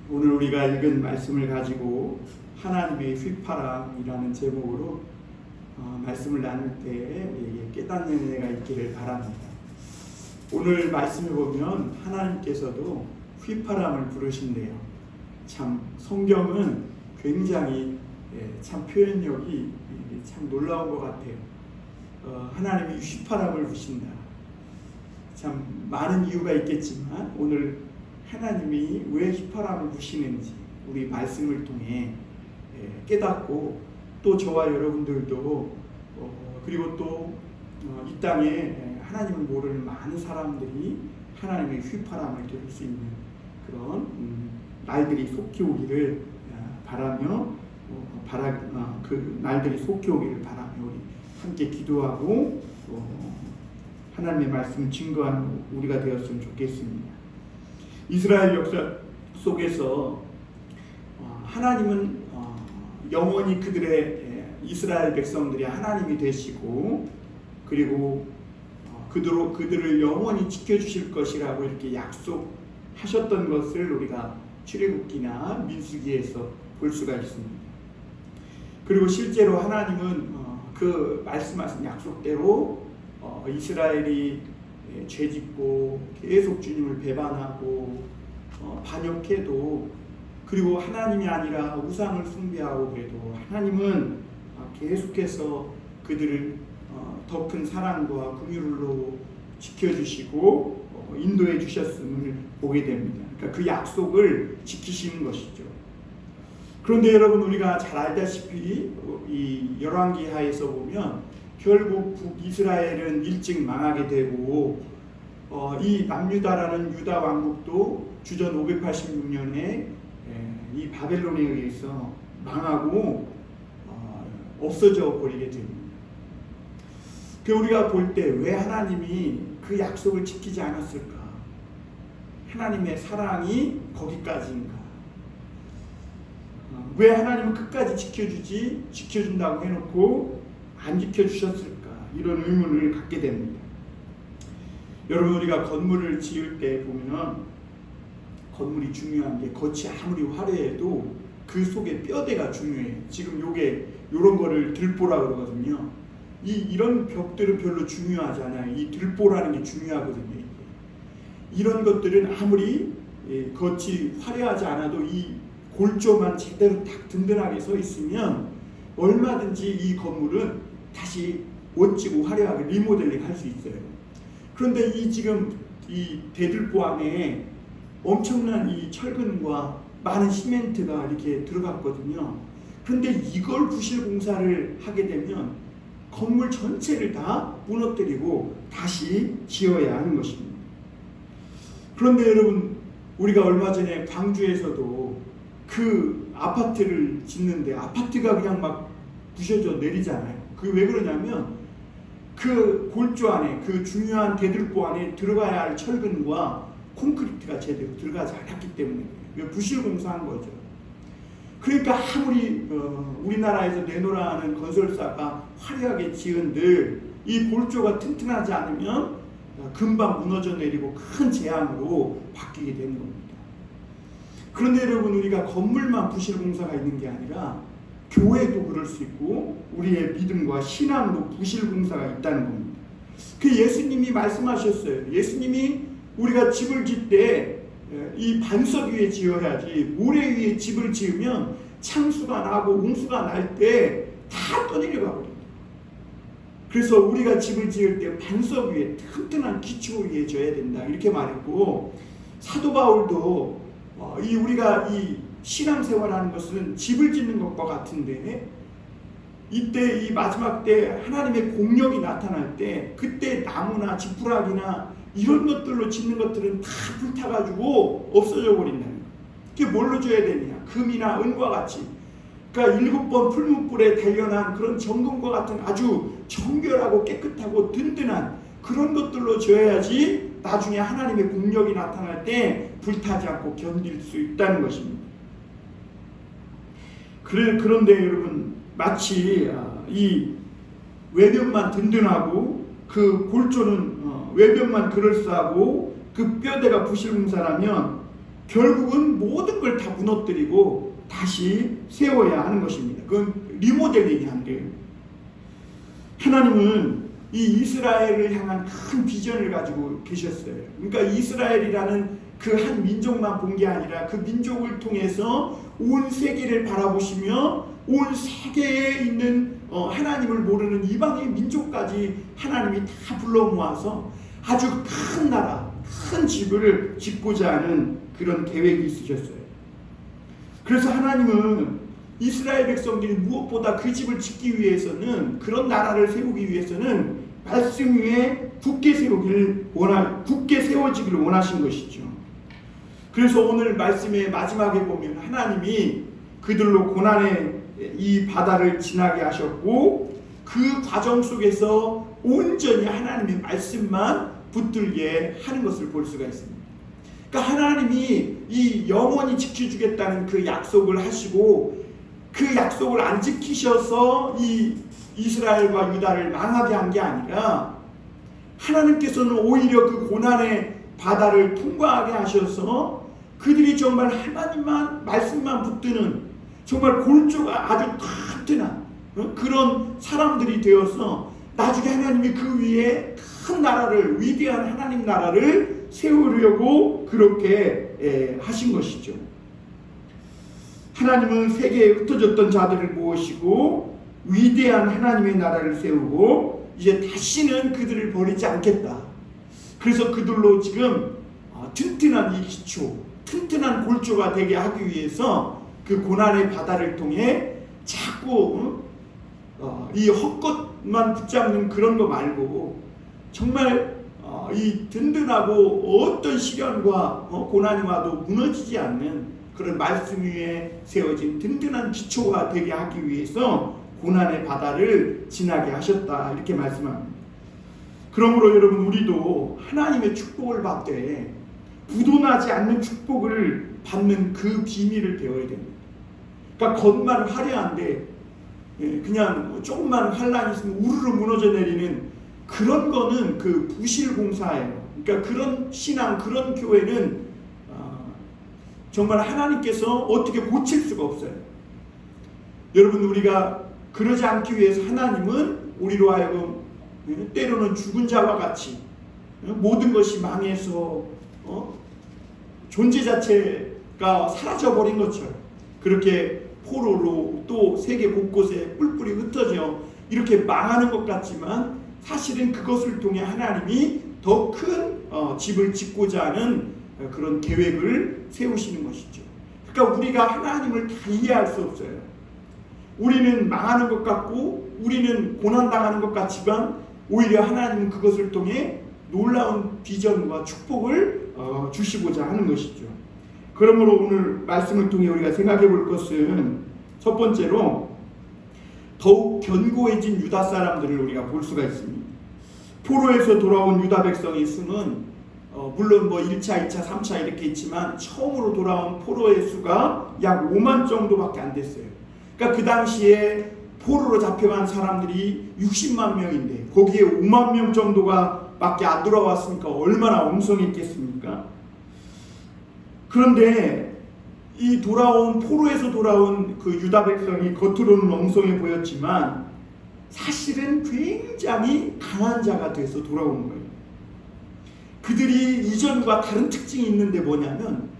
오늘 우리가 읽은 말씀을 가지고 하나님의 휘파람이라는 제목으로 말씀을 나눌 때 우리에게 깨닫는 은혜가 있기를 바랍니다. 오늘 말씀을 보면 하나님께서도 휘파람을 부르신대요. 참 성경은 굉장히 참 표현력이 참 놀라운 것 같아요. 하나님이 휘파람을 부신다. 참 많은 이유가 있겠지만 오늘 하나님이 왜 휘파람을 부시는지 우리 말씀을 통해 깨닫고 또 저와 여러분들도 그리고 또 이 땅에 하나님을 모르는 많은 사람들이 하나님의 휘파람을 들을 수 있는 그런 날들이 속히 오기를 바라며 그 날들이 속히 오기를 바라며 우리 함께 기도하고 하나님의 말씀을 증거하는 우리가 되었으면 좋겠습니다. 이스라엘 역사 속에서 하나님은 영원히 이스라엘 백성들이 하나님이 되시고 그리고 그들을 영원히 지켜주실 것이라고 이렇게 약속하셨던 것을 우리가 출애굽기나 민수기에서 볼 수가 있습니다. 그리고 실제로 하나님은 그 말씀하신 약속대로 이스라엘이 죄짓고 계속 주님을 배반하고 반역해도 그리고 하나님이 아니라 우상을 숭배하고 그래도 하나님은 계속해서 그들을 더 큰 사랑과 긍휼로 지켜주시고 인도해 주셨음을 보게 됩니다. 그러니까 그 약속을 지키시는 것이죠. 그런데 여러분 우리가 잘 알다시피 이 열왕기하에서 보면 결국 북이스라엘은 일찍 망하게 되고 이 남유다라는 유다 왕국도 주전 586년에 이 바벨론에 의해서 망하고 없어져 버리게 됩니다. 그 우리가 볼 때 왜 하나님이 그 약속을 지키지 않았을까? 하나님의 사랑이 거기까지인가? 왜 하나님은 끝까지 지켜준다고 해놓고 안 지켜주셨을까? 이런 의문을 갖게 됩니다. 여러분 우리가 건물을 지을 때 보면 건물이 중요한 게 겉이 아무리 화려해도 그 속에 뼈대가 중요해요. 지금 요런 거를 들보라 그러거든요. 이런 벽들은 별로 중요하지 않아요. 이 들보라는 게 중요하거든요. 이런 것들은 아무리 겉이 화려하지 않아도 이 골조만 제대로 딱 든든하게 서 있으면 얼마든지 이 건물은 다시 멋지고 화려하게 리모델링 할 수 있어요. 그런데 지금 이 대들보 안에 엄청난 이 철근과 많은 시멘트가 이렇게 들어갔거든요. 그런데 이걸 부실 공사를 하게 되면 건물 전체를 다 무너뜨리고 다시 지어야 하는 것입니다. 그런데 여러분 우리가 얼마 전에 광주에서도 그 아파트를 짓는데 아파트가 그냥 막 부셔져 내리잖아요. 그게 왜 그러냐면 그 골조 안에 그 중요한 대들보 안에 들어가야 할 철근과 콘크리트가 제대로 들어가지 않았기 때문에 부실 공사한 거죠. 그러니까 아무리 우리나라에서 내노라 하는 건설사가 화려하게 지은들 이 골조가 튼튼하지 않으면 금방 무너져 내리고 큰 재앙으로 바뀌게 되는 겁니다. 그런데 여러분 우리가 건물만 부실 공사가 있는 게 아니라 교회도 그럴 수 있고 우리의 믿음과 신앙도 부실 공사가 있다는 겁니다. 그 예수님이 말씀하셨어요. 예수님이 우리가 집을 짓 때 이 반석 위에 지어야지 모래 위에 집을 지으면 창수가 나고 홍수가 날 때 다 떠내려가 버립니다. 그래서 우리가 집을 지을 때 반석 위에 튼튼한 기초 위에 져야 된다 이렇게 말했고 사도 바울도 우리가 이 신앙생활하는 것은 집을 짓는 것과 같은데 이때 이 마지막 때 하나님의 공력이 나타날 때 그때 나무나 지푸라기나 이런 것들로 짓는 것들은 다 불타가지고 없어져 버린다는 거예요. 그게 뭘로 줘야 되느냐? 금이나 은과 같이. 그러니까 7번 풀무불에 단련한 그런 정금과 같은 아주 정결하고 깨끗하고 든든한 그런 것들로 지어야지 나중에 하나님의 공력이 나타날 때 불타지 않고 견딜 수 있다는 것입니다. 그런데 여러분 마치 이 외벽만 든든하고 그 골조는 외벽만 그럴싸하고 그 뼈대가 부실공사라면 결국은 모든 걸 다 무너뜨리고 다시 세워야 하는 것입니다. 그건 리모델링이 안 돼요. 하나님은 이 이스라엘을 향한 큰 비전을 가지고 계셨어요. 그러니까 이스라엘이라는 그 한 민족만 본 게 아니라 그 민족을 통해서 온 세계를 바라보시며 온 세계에 있는 하나님을 모르는 이방의 민족까지 하나님이 다 불러 모아서 아주 큰 나라, 큰 집을 짓고자 하는 그런 계획이 있으셨어요. 그래서 하나님은 이스라엘 백성들이 무엇보다 그 집을 짓기 위해서는, 그런 나라를 세우기 위해서는 말씀 위에 굳게 세워지기를 원하신 것이죠. 그래서 오늘 말씀의 마지막에 보면 하나님이 그들로 고난의 이 바다를 지나게 하셨고, 그 과정 속에서 온전히 하나님의 말씀만 붙들게 하는 것을 볼 수가 있습니다. 그러니까 하나님이 이 영원히 지켜주겠다는 그 약속을 하시고, 그 약속을 안 지키셔서 이 이스라엘과 유다를 망하게 한 게 아니라, 하나님께서는 오히려 그 고난의 바다를 통과하게 하셔서 그들이 정말 하나님만 말씀만 붙드는 정말 골조가 아주 튼튼한 그런 사람들이 되어서 나중에 하나님이 그 위에 큰 나라를, 위대한 하나님 나라를 세우려고 그렇게 하신 것이죠. 하나님은 세계에 흩어졌던 자들을 모으시고 위대한 하나님의 나라를 세우고 이제 다시는 그들을 버리지 않겠다. 그래서 그들로 지금 튼튼한 이 기초, 튼튼한 골조가 되게 하기 위해서 그 고난의 바다를 통해 자꾸 이 헛것만 붙잡는 그런 거 말고 정말 이 든든하고 어떤 시련과 고난이 와도 무너지지 않는 그런 말씀 위에 세워진 든든한 기초가 되게 하기 위해서 고난의 바다를 지나게 하셨다, 이렇게 말씀합니다. 그러므로 여러분, 우리도 하나님의 축복을 받되 부도나지 않는 축복을 받는 그 비밀을 배워야 됩니다. 그러니까 겉만 화려한데 그냥 조금만 환란이 있으면 우르르 무너져 내리는 그런 거는 그 부실공사예요. 그러니까 그런 신앙, 그런 교회는 정말 하나님께서 어떻게 고칠 수가 없어요. 여러분, 우리가 그러지 않기 위해서 하나님은 우리로 하여금 때로는 죽은 자와 같이 모든 것이 망해서 존재 자체가 사라져버린 것처럼 그렇게 포로로 또 세계 곳곳에 뿔뿔이 흩어져 이렇게 망하는 것 같지만, 사실은 그것을 통해 하나님이 더 큰 집을 짓고자 하는 그런 계획을 세우시는 것이죠. 그러니까 우리가 하나님을 다 이해할 수 없어요. 우리는 망하는 것 같고 우리는 고난당하는 것 같지만 오히려 하나님은 그것을 통해 놀라운 비전과 축복을 주시고자 하는 것이죠. 그러므로 오늘 말씀을 통해 우리가 생각해 볼 것은, 첫 번째로 더욱 견고해진 유다 사람들을 우리가 볼 수가 있습니다. 포로에서 돌아온 유다 백성의 수는 물론 1차, 2차, 3차 이렇게 있지만 처음으로 돌아온 포로의 수가 약 5만 정도밖에 안 됐어요. 그러니까 그 당시에 포로로 잡혀간 사람들이 60만 명인데 거기에 5만 명 정도가 밖에 안 돌아왔으니까 얼마나 엉성했겠습니까? 그런데 이 포로에서 돌아온 그 유다 백성이 겉으로는 엉성해 보였지만 사실은 굉장히 강한 자가 돼서 돌아오는 거예요. 그들이 이전과 다른 특징이 있는데 뭐냐면,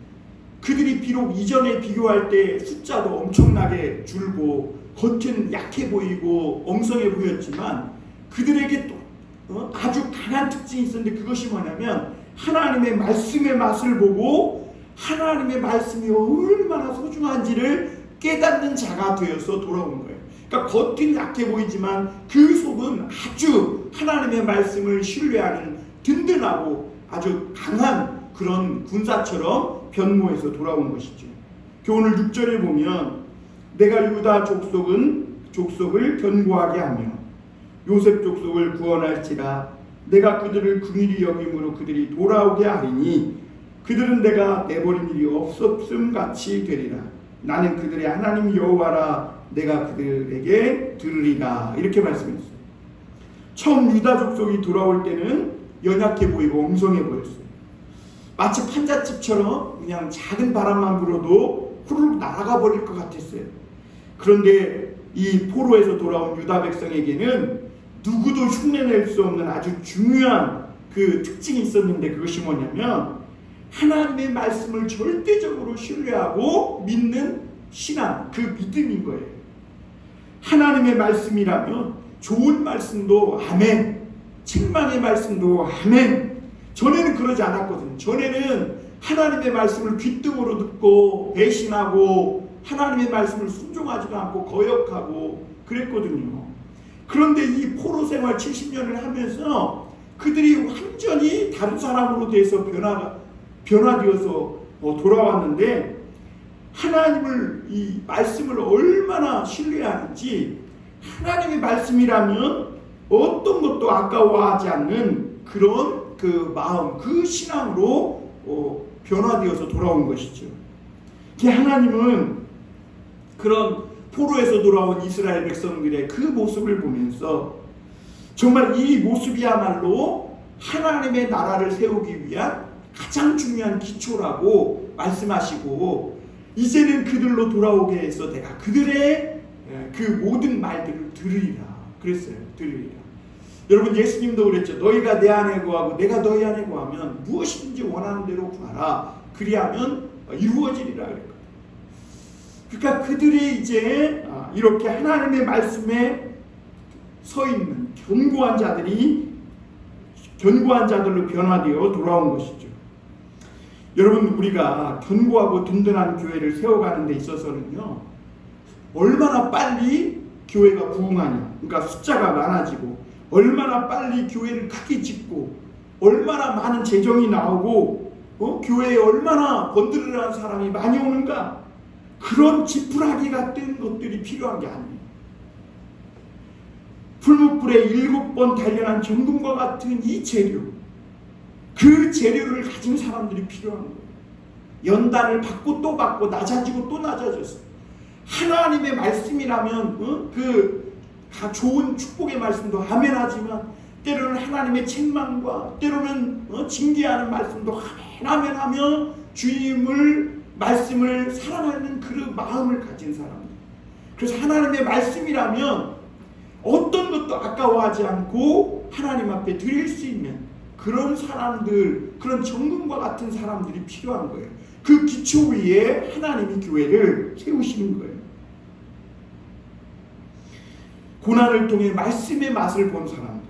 그들이 비록 이전에 비교할 때 숫자도 엄청나게 줄고 겉은 약해 보이고 엉성해 보였지만 그들에게 또 아주 강한 특징이 있었는데, 그것이 뭐냐면 하나님의 말씀의 맛을 보고 하나님의 말씀이 얼마나 소중한지를 깨닫는 자가 되어서 돌아온 거예요. 그러니까 겉은 약해 보이지만 그 속은 아주 하나님의 말씀을 신뢰하는 든든하고 아주 강한 그런 군사처럼 변모해서 돌아온 것이죠. 오늘 6절에 보면 내가 유다 족속을 견고하게 하며 요셉 족속을 구원할지라, 내가 그들을 긍휼히 여김으로 그들이 돌아오게 하리니 그들은 내가 내버린 일이 없었음 같이 되리라. 나는 그들의 하나님 여호와라. 내가 그들에게 들으리라. 이렇게 말씀했어요. 처음 유다 족속이 돌아올 때는 연약해 보이고 엉성해 보였어요. 마치 판잣집처럼 그냥 작은 바람만 불어도 후루룩 날아가 버릴 것 같았어요. 그런데 이 포로에서 돌아온 유다 백성에게는 누구도 흉내낼 수 없는 아주 중요한 그 특징이 있었는데, 그것이 뭐냐면 하나님의 말씀을 절대적으로 신뢰하고 믿는 신앙, 그 믿음인 거예요. 하나님의 말씀이라면 좋은 말씀도 아멘, 책망의 말씀도 아멘. 전에는 그러지 않았거든요. 전에는 하나님의 말씀을 귓등으로 듣고 배신하고 하나님의 말씀을 순종하지도 않고 거역하고 그랬거든요. 그런데 이 포로 생활 70년을 하면서 그들이 완전히 다른 사람으로 돼서 변화되어서 돌아왔는데, 하나님을, 이 말씀을 얼마나 신뢰하는지, 하나님의 말씀이라면 어떤 것도 아까워하지 않는 그런 그 마음, 그 신앙으로 변화되어서 돌아온 것이죠. 하나님은 그런 포로에서 돌아온 이스라엘 백성들의 그 모습을 보면서 정말 이 모습이야말로 하나님의 나라를 세우기 위한 가장 중요한 기초라고 말씀하시고, 이제는 그들로 돌아오게 해서 내가 그들의 그 모든 말들을 들으리라 그랬어요. 들으리라. 여러분, 예수님도 그랬죠. 너희가 내 안에 거하고 내가 너희 안에 거하면 무엇이든지 원하는 대로 구하라. 그리하면 이루어지리라 그랬거든요. 그러니까 그들이 이제 이렇게 하나님의 말씀에 서 있는 견고한 자들로 변화되어 돌아온 것이죠. 여러분, 우리가 견고하고 든든한 교회를 세워가는 데 있어서는요, 얼마나 빨리 교회가 부흥하냐, 그러니까 숫자가 많아지고 얼마나 빨리 교회를 크게 짓고 얼마나 많은 재정이 나오고 교회에 얼마나 번들어가는 사람이 많이 오는가, 그런 지푸라기 같은 것들이 필요한 게 아니에요. 풀무불에 7번 단련한 정금과 같은 이 재료, 그 재료를 가진 사람들이 필요한 거예요. 연단을 받고 또 받고 낮아지고 또 낮아져서 하나님의 말씀이라면 그 좋은 축복의 말씀도 아멘하지만 때로는 하나님의 책망과 때로는 징계하는 말씀도 아멘하며 주님을 말씀을 사랑하는 그 마음을 가진 사람들. 그래서 하나님의 말씀이라면 어떤 것도 아까워하지 않고 하나님 앞에 드릴 수 있는 그런 사람들, 그런 정금과 같은 사람들이 필요한 거예요. 그 기초 위에 하나님이 교회를 세우시는 거예요. 고난을 통해 말씀의 맛을 본 사람들,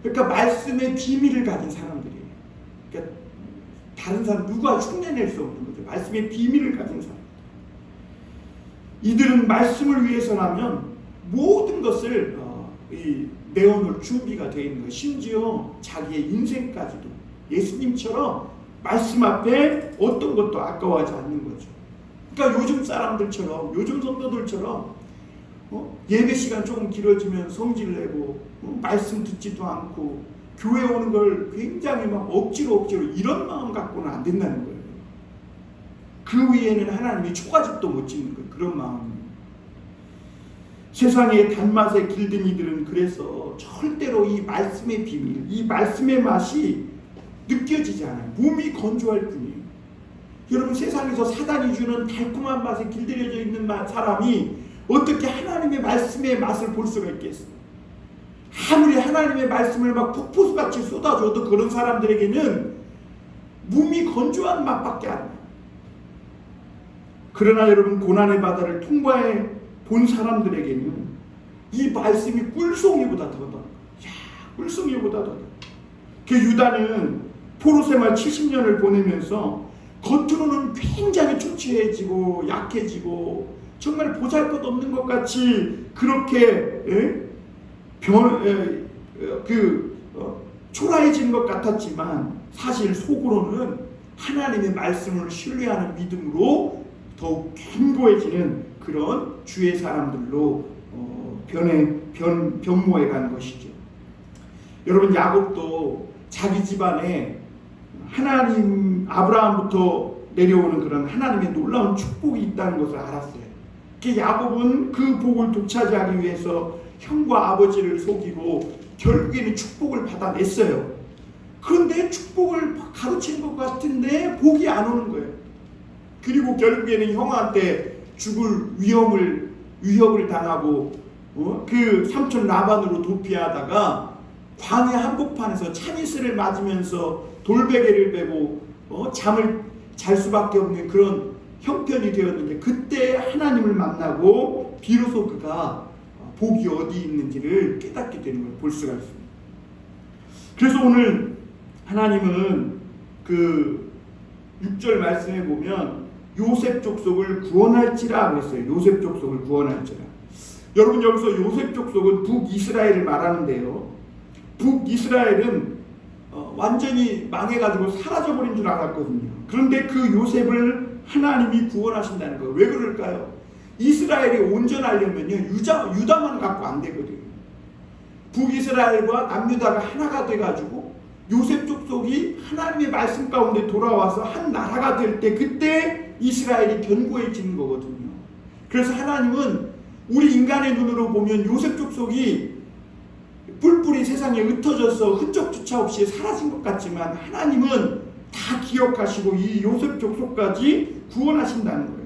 그러니까 말씀의 비밀을 가진 사람들이에요. 그러니까 다른 사람 누가 흉내낼 수 없는 거죠. 말씀의 비밀을 가진 사람. 이들은 말씀을 위해서라면 모든 것을 내어놓을 준비가 되어 있는 거예요. 심지어 자기의 인생까지도 예수님처럼 말씀 앞에 어떤 것도 아까워하지 않는 거죠. 그러니까 요즘 사람들처럼, 요즘 성도들처럼 예배 시간 조금 길어지면 성질 내고 말씀 듣지도 않고 교회 오는 걸 굉장히 막 억지로 이런 마음 갖고는 안 된다는 거예요. 그 위에는 하나님이 초가집도 못 짓는 거예요. 그런 마음입니다. 세상의 단맛에 길든 이들은 그래서 절대로 이 말씀의 비밀, 이 말씀의 맛이 느껴지지 않아요. 몸이 건조할 뿐이에요. 여러분, 세상에서 사단이 주는 달콤한 맛에 길들여져 있는 사람이 어떻게 하나님의 말씀의 맛을 볼 수가 있겠어요? 아무리 하나님의 말씀을 막 폭포수같이 쏟아줘도 그런 사람들에게는 몸이 건조한 맛밖에 안 나요. 그러나 여러분, 고난의 바다를 통과해 본 사람들에게는 이 말씀이 꿀송이보다 더다. 꿀송이보다 더다. 그 유다는 포로 생활 70년을 보내면서 겉으로는 굉장히 초췌해지고 약해지고 정말 보잘것없는 것 같이 그렇게 초라해지는 것 같았지만 사실 속으로는 하나님의 말씀을 신뢰하는 믿음으로 더욱 견고해지는 그런 주의 사람들로 변모해가는 것이죠. 여러분, 야곱도 자기 집안에 하나님, 아브라함부터 내려오는 그런 하나님의 놀라운 축복이 있다는 것을 알았어요. 야곱은 그 복을 독차지하기 위해서 형과 아버지를 속이고 결국에는 축복을 받아냈어요. 그런데 축복을 가르친 것 같은데 복이 안 오는 거예요. 그리고 결국에는 형한테 죽을 위협을 당하고 그 삼촌 라반으로 도피하다가 광야 한복판에서 참이슬을 맞으면서 돌베개를 베고 잠을 잘 수밖에 없는 그런 형편이 되었는데, 그때 하나님을 만나고 비로소 그가 복이 어디 있는지를 깨닫게 되는 걸 볼 수가 있습니다. 그래서 오늘 하나님은 그 6절 말씀에 보면 요셉 족속을 구원할지라 그랬어요. 요셉 족속을 구원할지라. 여러분, 여기서 요셉 족속은 북이스라엘을 말하는데요, 북이스라엘은 완전히 망해가지고 사라져버린 줄 알았거든요. 그런데 그 요셉을 하나님이 구원하신다는 거예요. 왜 그럴까요? 이스라엘이 온전하려면요, 유다만 갖고 안 되거든요. 북이스라엘과 남유다가 하나가 돼가지고 요셉 족속이 하나님의 말씀 가운데 돌아와서 한 나라가 될 때, 그때 이스라엘이 견고해지는 거거든요. 그래서 하나님은 우리 인간의 눈으로 보면 요셉 족속이 뿔뿔이 세상에 흩어져서 흔적조차 없이 사라진 것 같지만, 하나님은 다 기억하시고 이 요셉 족속까지 구원하신다는 거예요.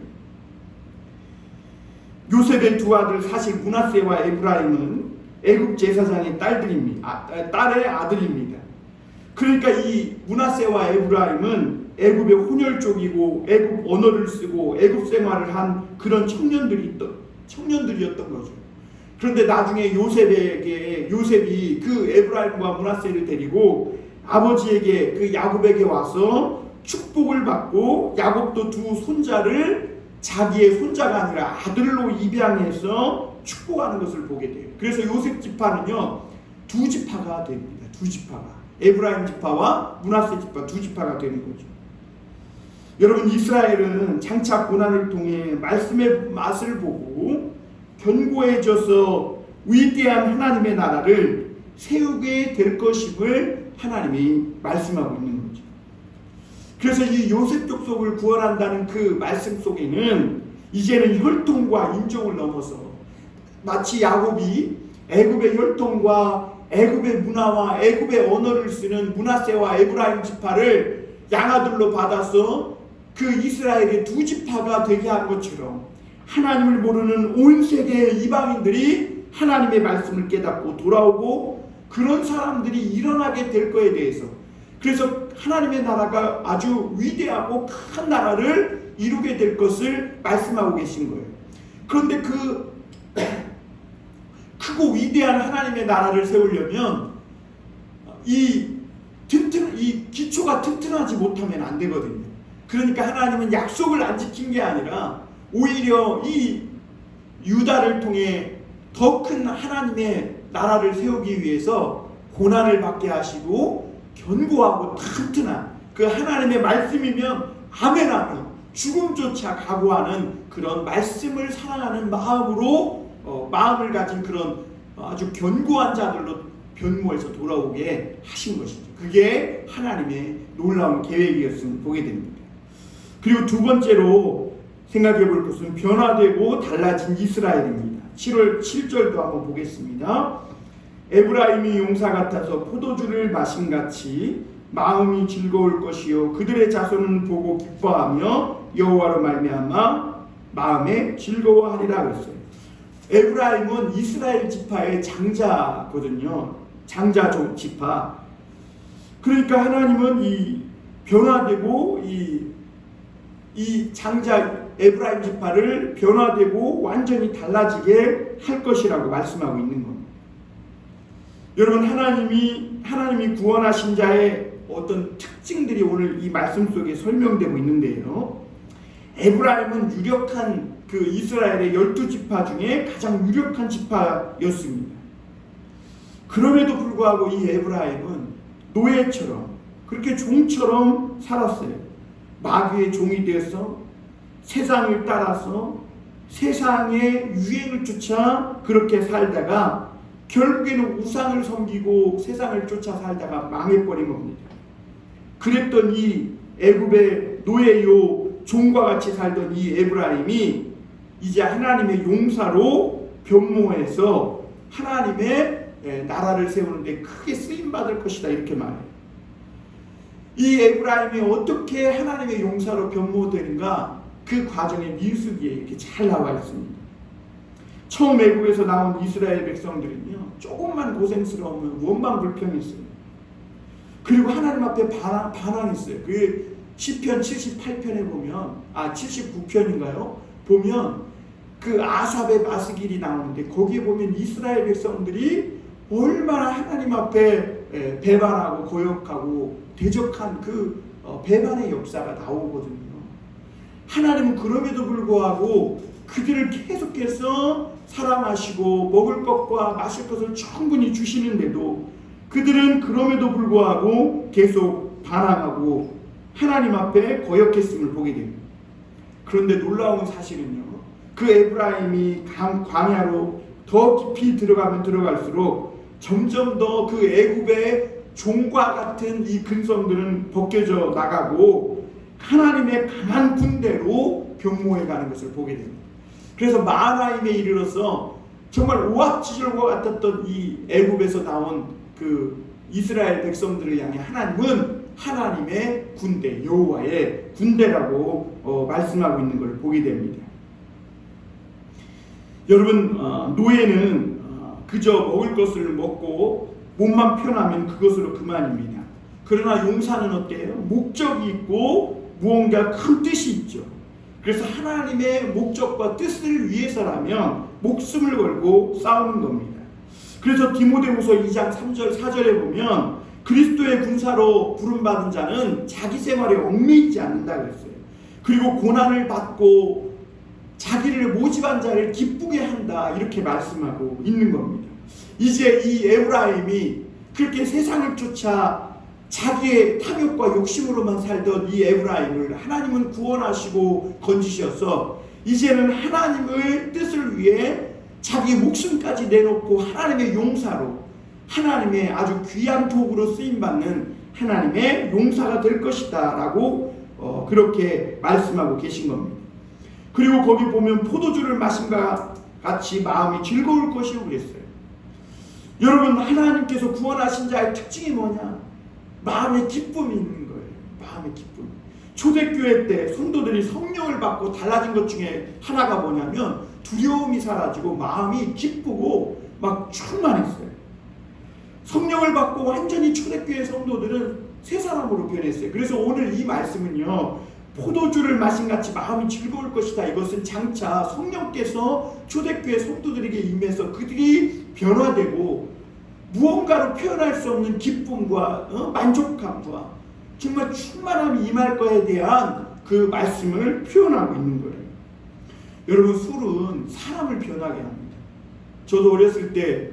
요셉의 두 아들, 사실 므낫세와 에브라임은 애굽 제사장의 딸의 아들입니다. 그러니까 이 므낫세와 에브라임은 애굽의 혼혈족이고 애굽 언어를 쓰고 애굽 생활을 한 그런 청년들이었던 거죠. 그런데 나중에 요셉이 그 에브라임과 므낫세를 데리고 아버지에게, 그 야곱에게 와서 축복을 받고, 야곱도 두 손자를 자기의 손자가 아니라 아들로 입양해서 축복하는 것을 보게 돼요. 그래서 요셉 지파는요, 두 지파가 됩니다. 두 지파가, 에브라임 지파와 므낫세 지파 두 지파가 되는 거죠. 여러분, 이스라엘은 장차 고난을 통해 말씀의 맛을 보고 견고해져서 위대한 하나님의 나라를 세우게 될 것임을 하나님이 말씀하고 있는 거죠. 그래서 이 요셉 족속을 구원한다는 그 말씀 속에는 이제는 혈통과 인종을 넘어서, 마치 야곱이 애굽의 혈통과 애굽의 문화와 애굽의 언어를 쓰는 므낫세와 에브라임 지파를 양아들로 받아서 그 이스라엘의 두 지파가 되게 한 것처럼, 하나님을 모르는 온 세계의 이방인들이 하나님의 말씀을 깨닫고 돌아오고 그런 사람들이 일어나게 될 거에 대해서, 그래서 하나님의 나라가 아주 위대하고 큰 나라를 이루게 될 것을 말씀하고 계신 거예요. 그런데 그 크고 위대한 하나님의 나라를 세우려면 이 기초가 튼튼하지 못하면 안 되거든요. 그러니까 하나님은 약속을 안 지킨 게 아니라 오히려 이 유다를 통해 더 큰 하나님의 나라를 세우기 위해서 고난을 받게 하시고, 견고하고 튼튼한 그 하나님의 말씀이면 아멘 하며 죽음조차 각오하는 그런 말씀을 사랑하는 마음으로 마음을 가진 그런 아주 견고한 자들로 변모해서 돌아오게 하신 것이죠. 그게 하나님의 놀라운 계획이었음을 보게 됩니다. 그리고 두 번째로 생각해 볼 것은 변화되고 달라진 이스라엘입니다. 7절도 한번 보겠습니다. 에브라임이 용사 같아서 포도주를 마신 같이 마음이 즐거울 것이요, 그들의 자손은 보고 기뻐하며 여호와로 말미암아 마음에 즐거워하리라 그랬어요. 에브라임은 이스라엘 지파의 장자거든요. 장자 지파. 그러니까 하나님은 이 변화되고 이 장자 에브라임 지파를 변화되고 완전히 달라지게 할 것이라고 말씀하고 있는 겁니다. 여러분, 하나님이 구원하신 자의 어떤 특징들이 오늘 이 말씀 속에 설명되고 있는데요. 에브라임은 유력한 그 이스라엘의 12지파 중에 가장 유력한 지파였습니다. 그럼에도 불구하고 이 에브라임은 노예처럼, 그렇게 종처럼 살았어요. 마귀의 종이 되어서 세상을 따라서 세상의 유행을 쫓아 그렇게 살다가 결국에는 우상을 섬기고 세상을 쫓아 살다가 망해버린 겁니다. 그랬던 이 애굽의 노예요 종과 같이 살던 이 에브라임이 이제 하나님의 용사로 변모해서 하나님의 나라를 세우는데 크게 쓰임받을 것이다, 이렇게 말해요. 이 에브라임이 어떻게 하나님의 용사로 변모되는가, 그 과정의 민수기에 이렇게 잘 나와 있습니다. 처음 애굽에서 나온 이스라엘 백성들은요, 조금만 고생스러우면 원망불평했어요. 그리고 하나님 앞에 반항했어요. 그 시편 78편에 보면, 79편인가요? 보면 그 아삽의 마스길이 나오는데, 거기에 보면 이스라엘 백성들이 얼마나 하나님 앞에 배반하고 거역하고 대적한 그 배반의 역사가 나오거든요. 하나님은 그럼에도 불구하고 그들을 계속해서 사랑하시고 먹을 것과 마실 것을 충분히 주시는데도 그들은 그럼에도 불구하고 계속 반항하고 하나님 앞에 거역했음을 보게 됩니다. 그런데 놀라운 사실은요, 그 에브라임이 광야로 더 깊이 들어가면 들어갈수록 점점 더 그 애굽의 종과 같은 이 근성들은 벗겨져 나가고 하나님의 강한 군대로 변모해가는 것을 보게 됩니다. 그래서 마하나임에 이르러서 정말 오합지졸과 같았던 이 애굽에서 나온 그 이스라엘 백성들을 향해 하나님은 하나님의 군대, 여호와의 군대라고 말씀하고 있는 걸 보게 됩니다. 여러분, 노예는 그저 먹을 것을 먹고 몸만 편하면 그것으로 그만입니다. 그러나 용사는 어때요? 목적이 있고 무언가 큰 뜻이 있죠. 그래서 하나님의 목적과 뜻을 위해서라면 목숨을 걸고 싸우는 겁니다. 그래서 디모데후서 2장 3절 4절에 보면 그리스도의 군사로 부름받은 자는 자기 생활에 얽매이지 않는다 그랬어요. 그리고 고난을 받고 자기를 모집한 자를 기쁘게 한다, 이렇게 말씀하고 있는 겁니다. 이제 이 에브라임이 그렇게 세상을 쫓아 자기의 탐욕과 욕심으로만 살던 이 에브라임을 하나님은 구원하시고 건지셔서 이제는 하나님의 뜻을 위해 자기 목숨까지 내놓고 하나님의 용사로, 하나님의 아주 귀한 도구로 쓰임받는 하나님의 용사가 될 것이다 라고 그렇게 말씀하고 계신 겁니다. 그리고 거기 보면 포도주를 마심과 같이 마음이 즐거울 것이고 그랬어요. 여러분, 하나님께서 구원하신 자의 특징이 뭐냐? 마음의 기쁨이 있는 거예요. 마음의 기쁨. 초대교회 때 성도들이 성령을 받고 달라진 것 중에 하나가 뭐냐면 두려움이 사라지고 마음이 기쁘고 막 충만했어요. 성령을 받고 완전히 초대교회 성도들은 새 사람으로 변했어요. 그래서 오늘 이 말씀은요, 포도주를 마신같이 마음이 즐거울 것이다. 이것은 장차 성령께서 초대교회 성도들에게 임해서 그들이 변화되고 무언가로 표현할 수 없는 기쁨과 만족감과 정말 충만함이 임할 거에 대한 그 말씀을 표현하고 있는 거예요. 여러분, 술은 사람을 변하게 합니다. 저도 어렸을 때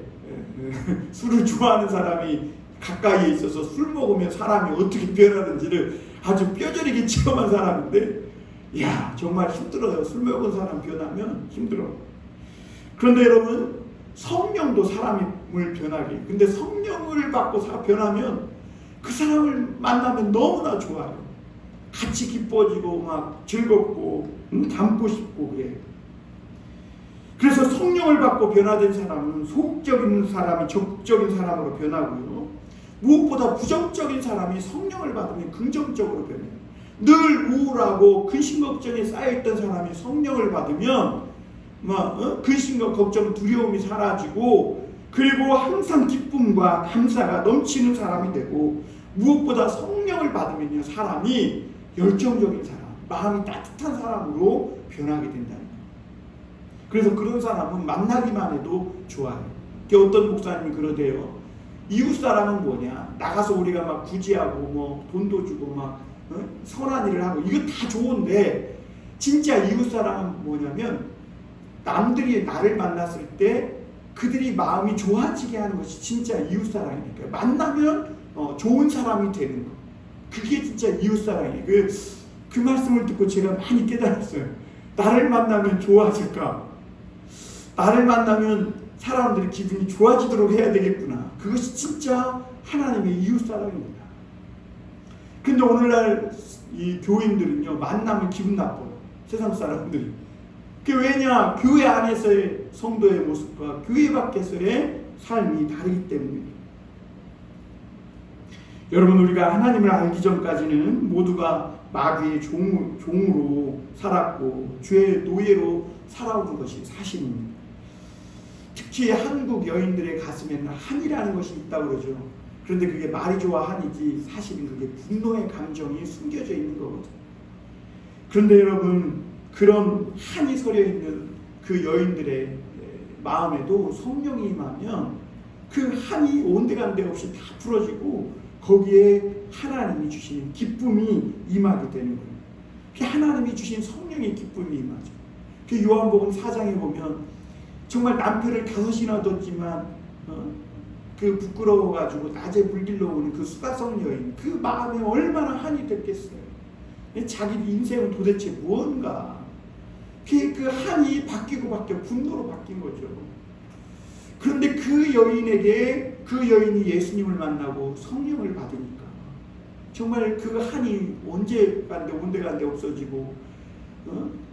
술을 좋아하는 사람이 가까이에 있어서 술 먹으면 사람이 어떻게 변하는지를 아주 뼈저리게 체험한 사람인데, 이야, 정말 힘들어요. 술 먹은 사람 변하면 힘들어. 그런데 여러분, 성령도 사람을 변하게. 근데 성령을 받고 변하면 그 사람을 만나면 너무나 좋아요. 같이 기뻐지고 막 즐겁고 닮고 싶고 그래요. 그래서 성령을 받고 변화된 사람은 소극적인 사람이 적극적인 사람으로 변하고요. 무엇보다 부정적인 사람이 성령을 받으면 긍정적으로 변해요. 늘 우울하고 근심 걱정에 쌓여있던 사람이 성령을 받으면 근심과 걱정, 두려움이 사라지고 그리고 항상 기쁨과 감사가 넘치는 사람이 되고, 무엇보다 성령을 받으면요, 사람이 열정적인 사람, 마음이 따뜻한 사람으로 변하게 된다는 거예요. 그래서 그런 사람은 만나기만 해도 좋아요. 어떤 목사님이 그러대요. 이웃 사람은 뭐냐? 나가서 우리가 막 구제하고 뭐 돈도 주고 막 선한 일을 하고 이거 다 좋은데, 진짜 이웃 사람은 뭐냐면 남들이 나를 만났을 때 그들이 마음이 좋아지게 하는 것이 진짜 이웃 사랑이니까. 만나면 좋은 사람이 되는 거, 그게 진짜 이웃 사랑이에요. 그 말씀을 듣고 제가 많이 깨달았어요. 나를 만나면 좋아질까? 나를 만나면 사람들이 기분이 좋아지도록 해야 되겠구나. 그것이 진짜 하나님의 이웃사랑입니다. 근데 오늘날 이 교인들은요, 만나면 기분 나빠요. 세상 사람들이. 그게 왜냐? 교회 안에서의 성도의 모습과 교회 밖에서의 삶이 다르기 때문입니다. 여러분, 우리가 하나님을 알기 전까지는 모두가 마귀의 종으로 살았고 죄의 노예로 살아오는 것이 사실입니다. 특히 한국 여인들의 가슴에는 한이라는 것이 있다고 그러죠. 그런데 그게 말이 좋아 한이지 사실은 그게 분노의 감정이 숨겨져 있는 거거든요. 그런데 여러분, 그런 한이 서려 있는 그 여인들의 마음에도 성령이 임하면 그 한이 온데간데 없이 다 풀어지고 거기에 하나님이 주신 기쁨이 임하게 되는 거예요. 그 하나님이 주신 성령의 기쁨이 임하죠. 그 요한복음 4장에 보면 정말 남편을 5이나 뒀지만 그 부끄러워가지고 낮에 물길러 오는 그 수가성 여인, 그 마음에 얼마나 한이 됐겠어요. 자기 인생은 도대체 무언가. 그 한이 바뀌고 바뀌어 분노로 바뀐 거죠. 그런데 그 여인에게, 그 여인이 예수님을 만나고 성령을 받으니까 정말 그 한이 온데간데 없어지고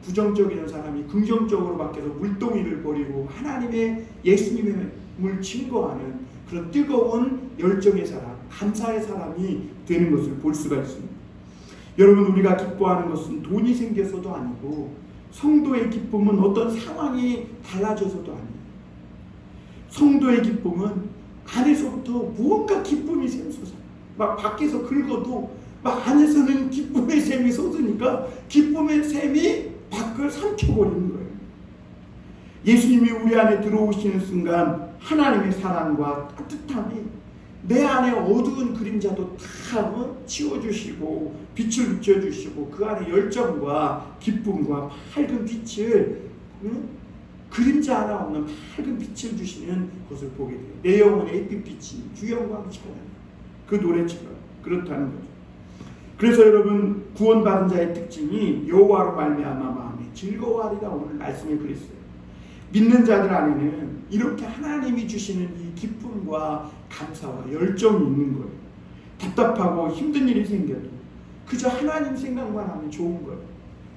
부정적인 사람이 긍정적으로 바뀌어서 물동이를 버리고 하나님의 예수님을 증거하는 그런 뜨거운 열정의 사람, 감사의 사람이 되는 것을 볼 수가 있습니다. 여러분, 우리가 기뻐하는 것은 돈이 생겨서도 아니고 성도의 기쁨은 어떤 상황이 달라져서도 아니에요. 성도의 기쁨은 안에서부터 무언가 기쁨이 샘솟아. 막 밖에서 긁어도 막 안에서는 기쁨의 샘이 솟으니까 기쁨의 샘이 밖을 삼켜버리는 거예요. 예수님이 우리 안에 들어오시는 순간 하나님의 사랑과 따뜻함이 내 안에 어두운 그림자도 다 치워주시고 빛을 비춰주시고 그 안에 열정과 기쁨과 밝은 빛을 그림자 하나 없는 밝은 빛을 주시는 것을 보게 돼요. 내 영혼의 햇빛빛이 주영광처럼 그 노래처럼 그렇다는 거죠. 그래서 여러분, 구원받은 자의 특징이 여호와로 말미암아 마음이 즐거워하리라 오늘 말씀을 그랬어요. 믿는 자들 안에는 이렇게 하나님이 주시는 이 기쁨과 감사와 열정이 있는 거예요. 답답하고 힘든 일이 생겨도 그저 하나님 생각만 하면 좋은 거예요.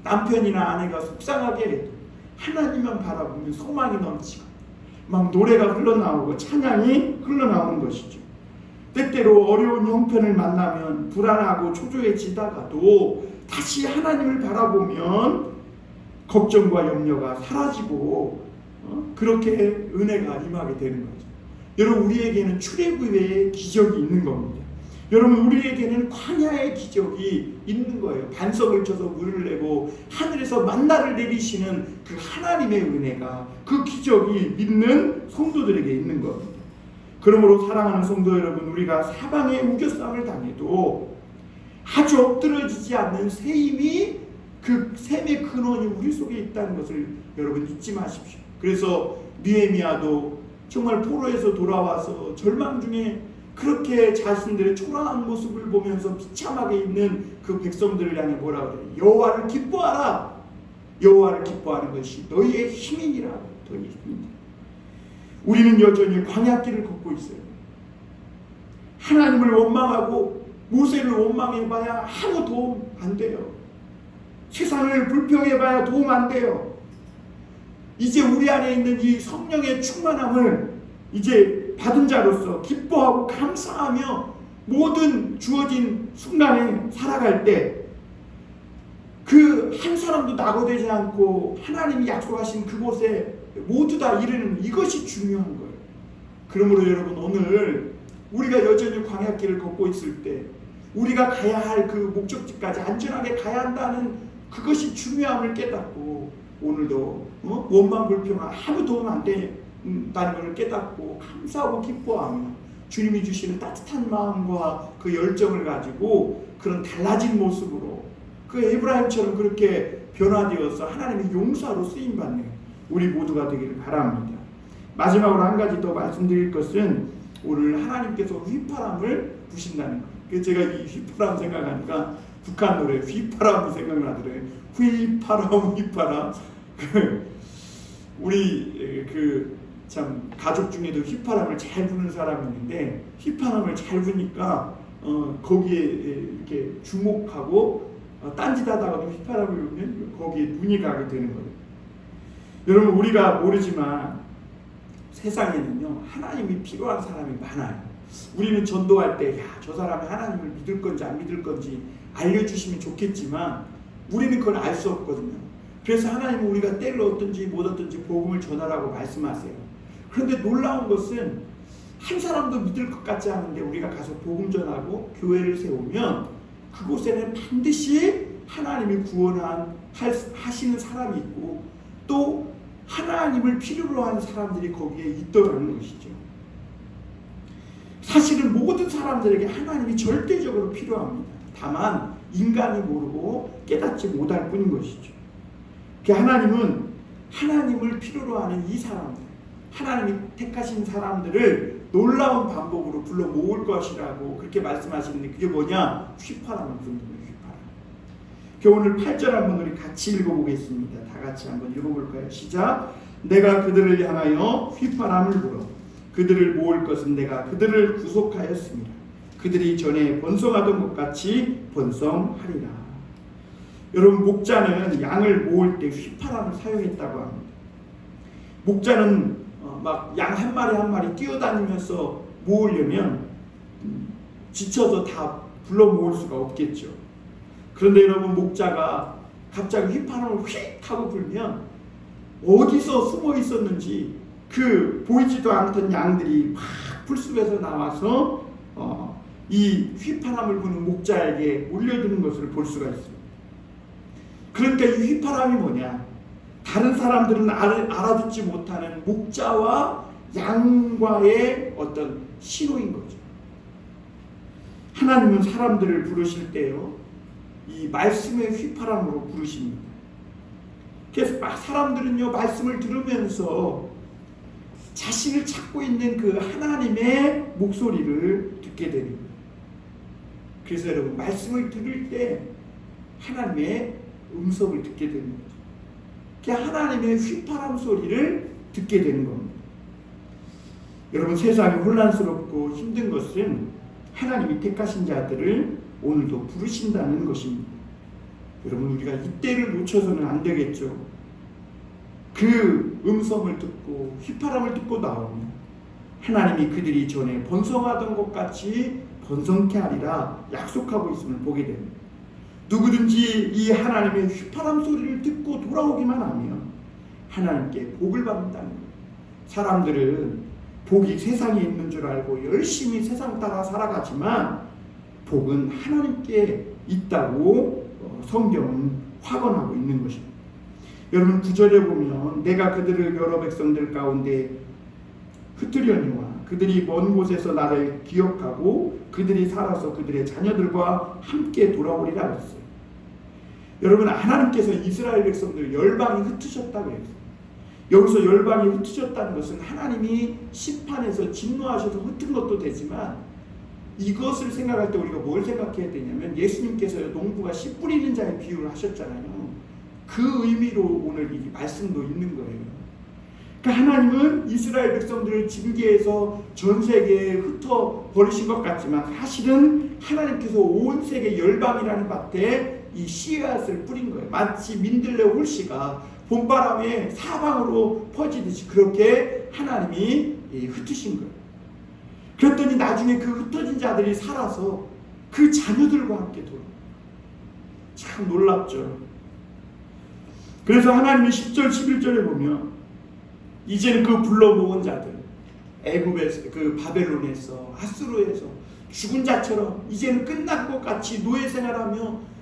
남편이나 아내가 속상하게 해도 하나님만 바라보면 소망이 넘치고 막 노래가 흘러나오고 찬양이 흘러나오는 것이죠. 때때로 어려운 형편을 만나면 불안하고 초조해지다가도 다시 하나님을 바라보면 걱정과 염려가 사라지고 그렇게 은혜가 임하게 되는 거죠. 여러분, 우리에게는 출애굽의 기적이 있는 겁니다. 여러분, 우리에게는 광야의 기적이 있는 거예요. 반석을 쳐서 물을 내고 하늘에서 만나를 내리시는 그 하나님의 은혜가, 그 기적이 믿는 성도들에게 있는 겁니다. 그러므로 사랑하는 성도 여러분, 우리가 사방에 우겨싸움을 당해도 아주 엎드러지지 않는 셈이, 그 셈의 근원이 우리 속에 있다는 것을 여러분 잊지 마십시오. 그래서 느헤미야도 정말 포로에서 돌아와서 절망 중에 그렇게 자신들의 초라한 모습을 보면서 비참하게 있는 그 백성들을 향해 뭐라 그래요? 여호와를 기뻐하라. 여호와를 기뻐하는 것이 너희의 힘이니라. 너희의 힘이니라. 우리는 여전히 광야길을 걷고 있어요. 하나님을 원망하고 모세를 원망해봐야 아무 도움 안 돼요. 세상을 불평해봐야 도움 안 돼요. 이제 우리 안에 있는 이 성령의 충만함을 이제 받은 자로서 기뻐하고 감사하며 모든 주어진 순간에 살아갈 때 그 한 사람도 낙오되지 않고 하나님이 약속하신 그곳에 모두 다 이르는 이것이 중요한 거예요. 그러므로 여러분, 오늘 우리가 여전히 광야길을 걷고 있을 때 우리가 가야 할 그 목적지까지 안전하게 가야 한다는 그것이 중요함을 깨닫고 오늘도 원망 불평 아무 도움 안 된다는 것을 깨닫고 감사하고 기뻐하며 주님이 주시는 따뜻한 마음과 그 열정을 가지고 그런 달라진 모습으로 그 에브라임처럼 그렇게 변화되어서 하나님의 용사로 쓰임받는 우리 모두가 되기를 바랍니다. 마지막으로 한 가지 더 말씀드릴 것은 오늘 하나님께서 휘파람을 부신다는 것. 그래서 제가 이 휘파람 생각하니까 북한 노래 휘파람이 생각나더래요. 휘파람 휘파람. 우리 참 가족 중에도 휘파람을 잘 부는 사람이 있는데 휘파람을 잘 부니까 거기에 이렇게 주목하고 딴짓하다가 휘파람을 불면 거기에 눈이 가게 되는 거예요. 여러분, 우리가 모르지만 세상에는요 하나님이 필요한 사람이 많아요. 우리는 전도할 때 저 사람이 하나님을 믿을 건지 안 믿을 건지 알려주시면 좋겠지만 우리는 그걸 알 수 없거든요. 그래서 하나님은 우리가 때를 얻든지 못 얻든지 복음을 전하라고 말씀하세요. 그런데 놀라운 것은 한 사람도 믿을 것 같지 않은데 우리가 가서 복음 전하고 교회를 세우면 그곳에는 반드시 하나님이 구원하시는 사람이 있고 또 하나님을 필요로 하는 사람들이 거기에 있더라는 것이죠. 사실은 모든 사람들에게 하나님이 절대적으로 필요합니다. 다만 인간이 모르고 깨닫지 못할 뿐인 것이죠. 하나님은 하나님을 필요로 하는 이 사람들, 하나님이 택하신 사람들을 놀라운 방법으로 불러 모을 것이라고 그렇게 말씀하시는데 그게 뭐냐? 휘파람을 부는 거예요. 휘파람. 오늘 8절 한번 우리 같이 읽어보겠습니다. 다 같이 한번 읽어볼까요? 시작. 내가 그들을 향하여 휘파람을 불어 그들을 모을 것은 내가 그들을 구속하였습니다. 그들이 전에 번성하던 것 같이 번성하리라. 여러분, 목자는 양을 모을 때 휘파람을 사용했다고 합니다. 목자는 막 양 한 마리 한 마리 뛰어다니면서 모으려면 지쳐서 다 불러 모을 수가 없겠죠. 그런데 여러분, 목자가 갑자기 휘파람을 휙 하고 불면 어디서 숨어 있었는지 그 보이지도 않던 양들이 막 풀숲에서 나와서 이 휘파람을 부는 목자에게 몰려드는 것을 볼 수가 있습니다. 그러니까 이 휘파람이 뭐냐? 다른 사람들은 알아듣지 못하는 목자와 양과의 어떤 신호인 거죠. 하나님은 사람들을 부르실 때요, 이 말씀의 휘파람으로 부르십니다. 그래서 사람들은요, 말씀을 들으면서 자신을 찾고 있는 그 하나님의 목소리를 듣게 됩니다. 그래서 여러분, 말씀을 들을 때 하나님의 음성을 듣게 됩니다. 하나님의 휘파람 소리를 듣게 되는 겁니다. 여러분, 세상이 혼란스럽고 힘든 것은 하나님이 택하신 자들을 오늘도 부르신다는 것입니다. 여러분, 우리가 이때를 놓쳐서는 안 되겠죠. 그 음성을 듣고 휘파람을 듣고 나오면 하나님이 그들이 전에 번성하던 것 같이 번성케 하리라 약속하고 있음을 보게 됩니다. 누구든지 이 하나님의 휘파람 소리를 듣고 돌아오기만 하면 하나님께 복을 받는다는 거예요. 사람들은 복이 세상에 있는 줄 알고 열심히 세상 따라 살아가지만 복은 하나님께 있다고 성경은 확언하고 있는 것입니다. 여러분, 9절에 보면 내가 그들을 여러 백성들 가운데 흩으려니와 그들이 먼 곳에서 나를 기억하고 그들이 살아서 그들의 자녀들과 함께 돌아오리라 했어요. 여러분, 하나님께서 이스라엘 백성들 열방이 흩으셨다고 했어요. 여기서 열방이 흩으셨다는 것은 하나님이 심판에서 진노하셔서 흩은 것도 되지만 이것을 생각할 때 우리가 뭘 생각해야 되냐면 예수님께서 농부가 씨 뿌리는 자의 비유를 하셨잖아요. 그 의미로 오늘 이 말씀도 있는 거예요. 그러니까 하나님은 이스라엘 백성들을 징계해서 전 세계에 흩어 버리신 것 같지만 사실은 하나님께서 온 세계 열방이라는 밭에 이 씨앗을 뿌린 거예요. 마치 민들레 홀씨가 봄바람에 사방으로 퍼지듯이 그렇게 하나님이 흩으신 거예요. 그랬더니 나중에 그 흩어진 자들이 살아서 그 자녀들과 함께 돌아와요. 참 놀랍죠. 그래서 하나님이 10절 11절에 보면 이제는 그 불러 모은 자들, 애굽에서, 그 바벨론에서, 아수르에서 죽은 자처럼 이제는 끝난 것 같이 노예 생활하며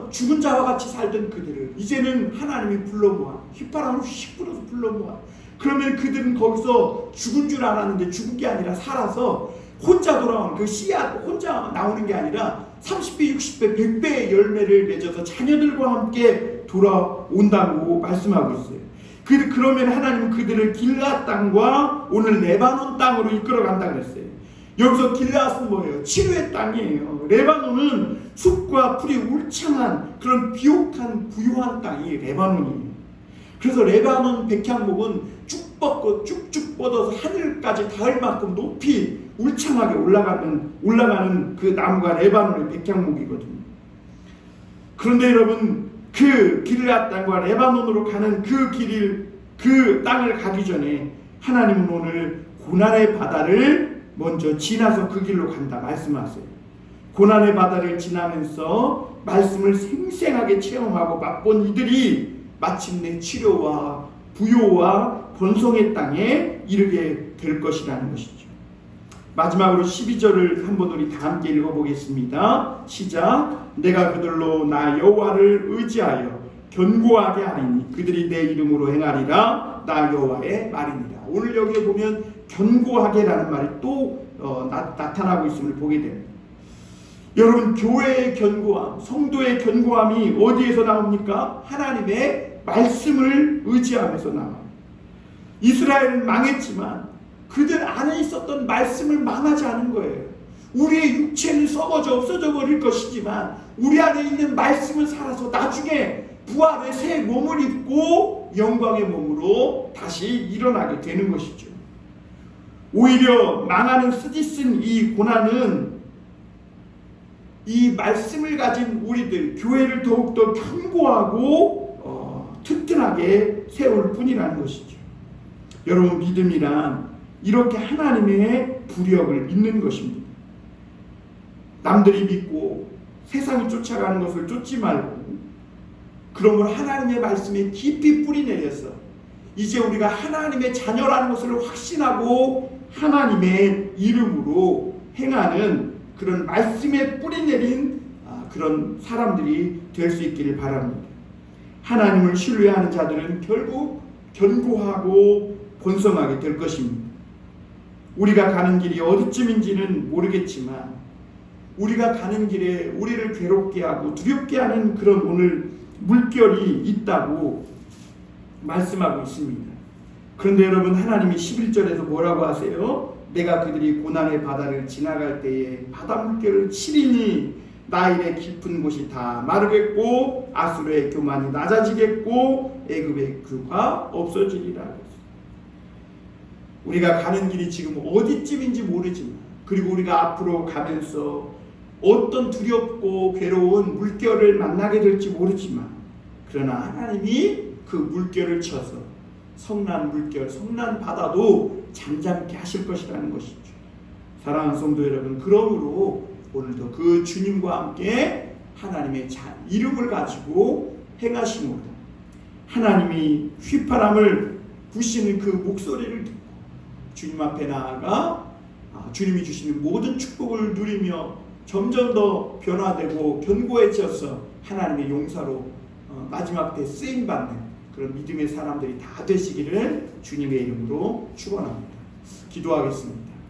죽은 자와 같이 살던 그들을 이제는 하나님이 불러 모아 휘파람을 휙 불어서 불러 모아. 그러면 그들은 거기서 죽은 줄 알았는데 죽은 게 아니라 살아서 혼자 돌아오는 그 씨앗 혼자 나오는 게 아니라 30배, 60배, 100배의 열매를 맺어서 자녀들과 함께 돌아온다고 말씀하고 있어요. 그러면 하나님은 그들을 길앗 땅과 오늘 레바논 땅으로 이끌어간다 그랬어요. 여기서 길앗은 뭐예요? 치료의 땅이에요. 레바논은 숲과 풀이 울창한 그런 비옥한 부유한 땅이 레바논이에요. 그래서 레바논 백향목은 쭉쭉 뻗어서 하늘까지 닿을 만큼 높이 울창하게 올라가는 그 나무가 레바논의 백향목이거든요. 그런데 여러분, 그 길앗 땅과 레바논으로 가는 그 땅을 가기 전에 하나님은 오늘 고난의 바다를 먼저 지나서 그 길로 간다 말씀하세요. 고난의 바다를 지나면서 말씀을 생생하게 체험하고 맛본 이들이 마침내 치료와 부요와 번성의 땅에 이르게 될 것이라는 것이죠. 마지막으로 12절을 한번 우리 다 함께 읽어보겠습니다. 시작. 내가 그들로 나 여호와를 의지하여 견고하게 하리니 그들이 내 이름으로 행하리라. 나 여호와의 말이니라. 오늘 여기에 보면 견고하게라는 말이 또 나타나고 있음을 보게 됩니다. 여러분, 교회의 견고함, 성도의 견고함이 어디에서 나옵니까? 하나님의 말씀을 의지하면서 나와요. 이스라엘은 망했지만 그들 안에 있었던 말씀을 망하지 않은 거예요. 우리의 육체는 썩어져 없어져 버릴 것이지만 우리 안에 있는 말씀은 살아서 나중에 부활의 새 몸을 입고 영광의 몸으로 다시 일어나게 되는 것이죠. 오히려 망하는 쓰디쓴 이 고난은 이 말씀을 가진 우리들, 교회를 더욱더 견고하고 튼튼하게 세울 뿐이라는 것이죠. 여러분, 믿음이란 이렇게 하나님의 부력을 믿는 것입니다. 남들이 믿고 세상이 쫓아가는 것을 쫓지 말고 그런 걸 하나님의 말씀에 깊이 뿌리내려서 이제 우리가 하나님의 자녀라는 것을 확신하고 하나님의 이름으로 행하는 그런 말씀에 뿌리내린 그런 사람들이 될 수 있기를 바랍니다. 하나님을 신뢰하는 자들은 결국 견고하고 번성하게 될 것입니다. 우리가 가는 길이 어디쯤인지는 모르겠지만 우리가 가는 길에 우리를 괴롭게 하고 두렵게 하는 그런 오늘 물결이 있다고 말씀하고 있습니다. 그런데 여러분, 하나님이 11절에서 뭐라고 하세요? 내가 그들이 고난의 바다를 지나갈 때에 바다 물결을 치리니 나일의 깊은 곳이 다 마르겠고 아수르의 교만이 낮아지겠고 애굽의 규가 없어지리라. 우리가 가는 길이 지금 어디쯤인지 모르지만 그리고 우리가 앞으로 가면서 어떤 두렵고 괴로운 물결을 만나게 될지 모르지만 그러나 하나님이 그 물결을 쳐서 성난 물결, 성난 바다도 잠잠케 하실 것이라는 것이죠. 사랑하는 성도 여러분, 그러므로 오늘도 그 주님과 함께 하나님의 이름을 가지고 행하심으로 하나님이 휘파람을 부시는 그 목소리를 듣고 주님 앞에 나아가 주님이 주시는 모든 축복을 누리며 점점 더 변화되고 견고해져서 하나님의 용사로 마지막 때 쓰임받는 그런 믿음의 사람들이 다 되시기를 주님의 이름으로 축원합니다. 기도하겠습니다.